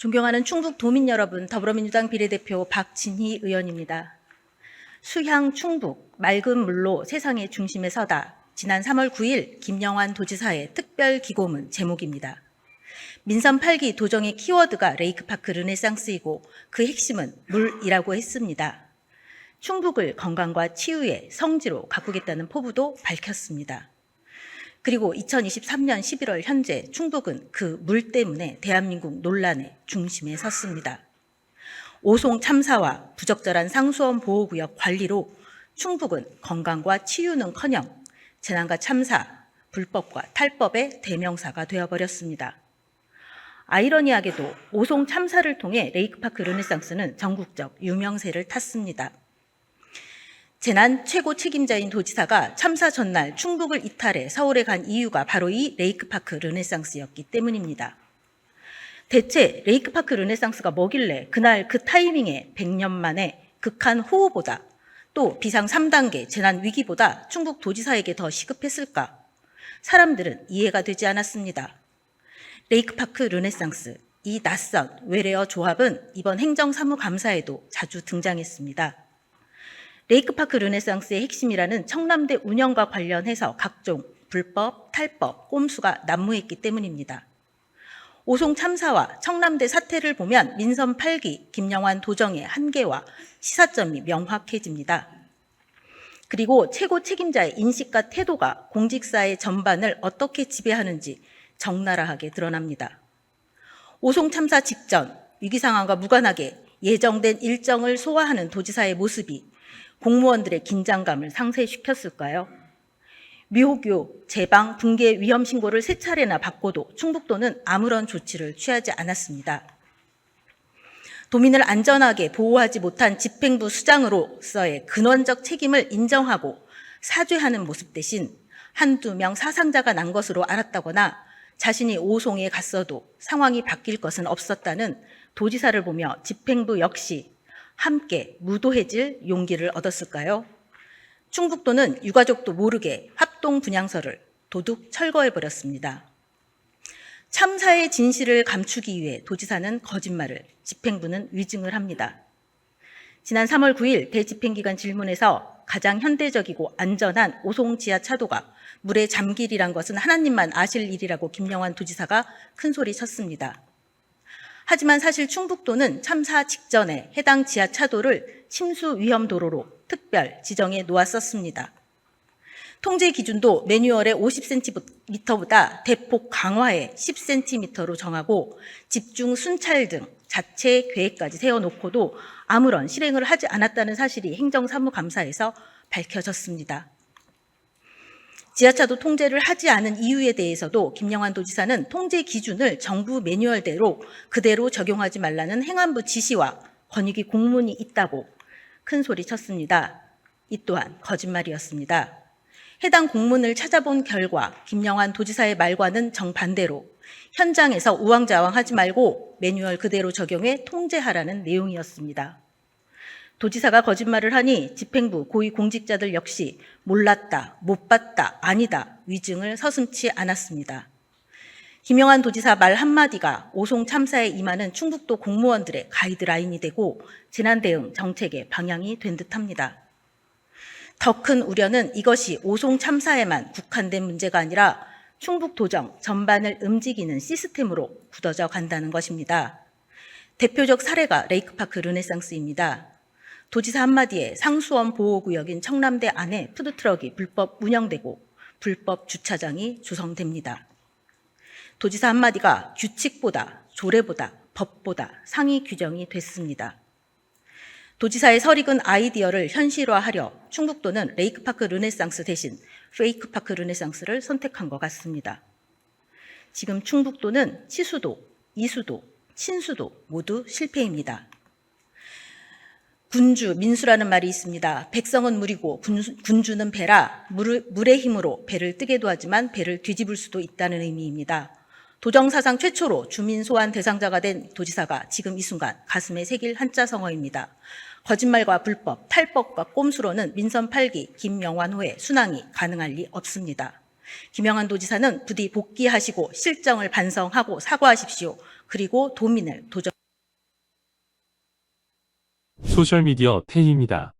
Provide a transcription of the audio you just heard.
존경하는 충북 도민 여러분, 더불어민주당 비례대표 박진희 의원입니다. 수향 충북, 맑은 물로 세상의 중심에 서다. 지난 3월 9일 김영환 도지사의 특별 기고문 제목입니다. 민선 8기 도정의 키워드가 레이크파크 르네상스이고 그 핵심은 물이라고 했습니다. 충북을 건강과 치유의 성지로 가꾸겠다는 포부도 밝혔습니다. 그리고 2023년 11월 현재 충북은 그 물 때문에 대한민국 논란의 중심에 섰습니다. 오송 참사와 부적절한 상수원 보호구역 관리로 충북은 건강과 치유는커녕 재난과 참사, 불법과 탈법의 대명사가 되어버렸습니다. 아이러니하게도 오송 참사를 통해 레이크파크 르네상스는 전국적 유명세를 탔습니다. 재난 최고 책임자인 도지사가 참사 전날 충북을 이탈해 서울에 간 이유가 바로 이 레이크파크 르네상스였기 때문입니다. 대체 레이크파크 르네상스가 뭐길래 그날 그 타이밍에 100년 만에 극한 호우보다 또 비상 3단계 재난 위기보다 충북 도지사에게 더 시급했을까? 사람들은 이해가 되지 않았습니다. 레이크파크 르네상스, 이 낯선 외래어 조합은 이번 행정사무감사에도 자주 등장했습니다. 레이크파크 르네상스의 핵심이라는 청남대 운영과 관련해서 각종 불법, 탈법, 꼼수가 난무했기 때문입니다. 오송 참사와 청남대 사태를 보면 민선 8기 김영환 도정의 한계와 시사점이 명확해집니다. 그리고 최고 책임자의 인식과 태도가 공직사의 전반을 어떻게 지배하는지 적나라하게 드러납니다. 오송 참사 직전 위기 상황과 무관하게 예정된 일정을 소화하는 도지사의 모습이 공무원들의 긴장감을 상쇄시켰을까요? 미호교, 제방, 붕괴 위험 신고를 3차례나 받고도 충북도는 아무런 조치를 취하지 않았습니다. 도민을 안전하게 보호하지 못한 집행부 수장으로서의 근원적 책임을 인정하고 사죄하는 모습 대신 한두 명 사상자가 난 것으로 알았다거나 자신이 오송에 갔어도 상황이 바뀔 것은 없었다는 도지사를 보며 집행부 역시 함께 무도해질 용기를 얻었을까요? 충북도는 유가족도 모르게 합동 분향소를 도둑 철거해버렸습니다. 참사의 진실을 감추기 위해 도지사는 거짓말을, 집행부는 위증을 합니다. 지난 3월 9일 대집행기관 질문에서 가장 현대적이고 안전한 오송 지하 차도가 물에 잠길이란 것은 하나님만 아실 일이라고 김영환 도지사가 큰소리 쳤습니다. 하지만 사실 충북도는 참사 직전에 해당 지하차도를 침수 위험 도로로 특별 지정해 놓았었습니다. 통제 기준도 매뉴얼의 50cm보다 대폭 강화해 10cm로 정하고 집중 순찰 등 자체 계획까지 세워놓고도 아무런 실행을 하지 않았다는 사실이 행정사무감사에서 밝혀졌습니다. 지하차도 통제를 하지 않은 이유에 대해서도 김영환 도지사는 통제 기준을 정부 매뉴얼대로 그대로 적용하지 말라는 행안부 지시와 권익위 공문이 있다고 큰소리 쳤습니다. 이 또한 거짓말이었습니다. 해당 공문을 찾아본 결과 김영환 도지사의 말과는 정반대로 현장에서 우왕좌왕하지 말고 매뉴얼 그대로 적용해 통제하라는 내용이었습니다. 도지사가 거짓말을 하니 집행부 고위공직자들 역시 몰랐다, 못 봤다, 아니다, 위증을 서슴지 않았습니다. 김영환 도지사 말 한마디가 오송 참사에 임하는 충북도 공무원들의 가이드라인이 되고 재난대응 정책의 방향이 된 듯합니다. 더 큰 우려는 이것이 오송 참사에만 국한된 문제가 아니라 충북 도정 전반을 움직이는 시스템으로 굳어져 간다는 것입니다. 대표적 사례가 레이크파크 르네상스입니다. 도지사 한마디에 상수원 보호구역인 청남대 안에 푸드트럭이 불법 운영되고 불법 주차장이 조성됩니다. 도지사 한마디가 규칙보다 조례보다 법보다 상위 규정이 됐습니다. 도지사의 설익은 아이디어를 현실화하려 충북도는 레이크파크 르네상스 대신 페이크파크 르네상스를 선택한 것 같습니다. 지금 충북도는 치수도, 이수도, 친수도 모두 실패입니다. 군주, 민수라는 말이 있습니다. 백성은 물이고 군주는 배라 물의 힘으로 배를 뜨게도 하지만 배를 뒤집을 수도 있다는 의미입니다. 도정사상 최초로 주민 소환 대상자가 된 도지사가 지금 이 순간 가슴에 새길 한자성어입니다. 거짓말과 불법, 탈법과 꼼수로는 민선 8기 김영환 후에 순항이 가능할 리 없습니다. 김영환 도지사는 부디 복귀하시고 실정을 반성하고 사과하십시오. 그리고 도민을 도전. 소셜미디어 텐입니다.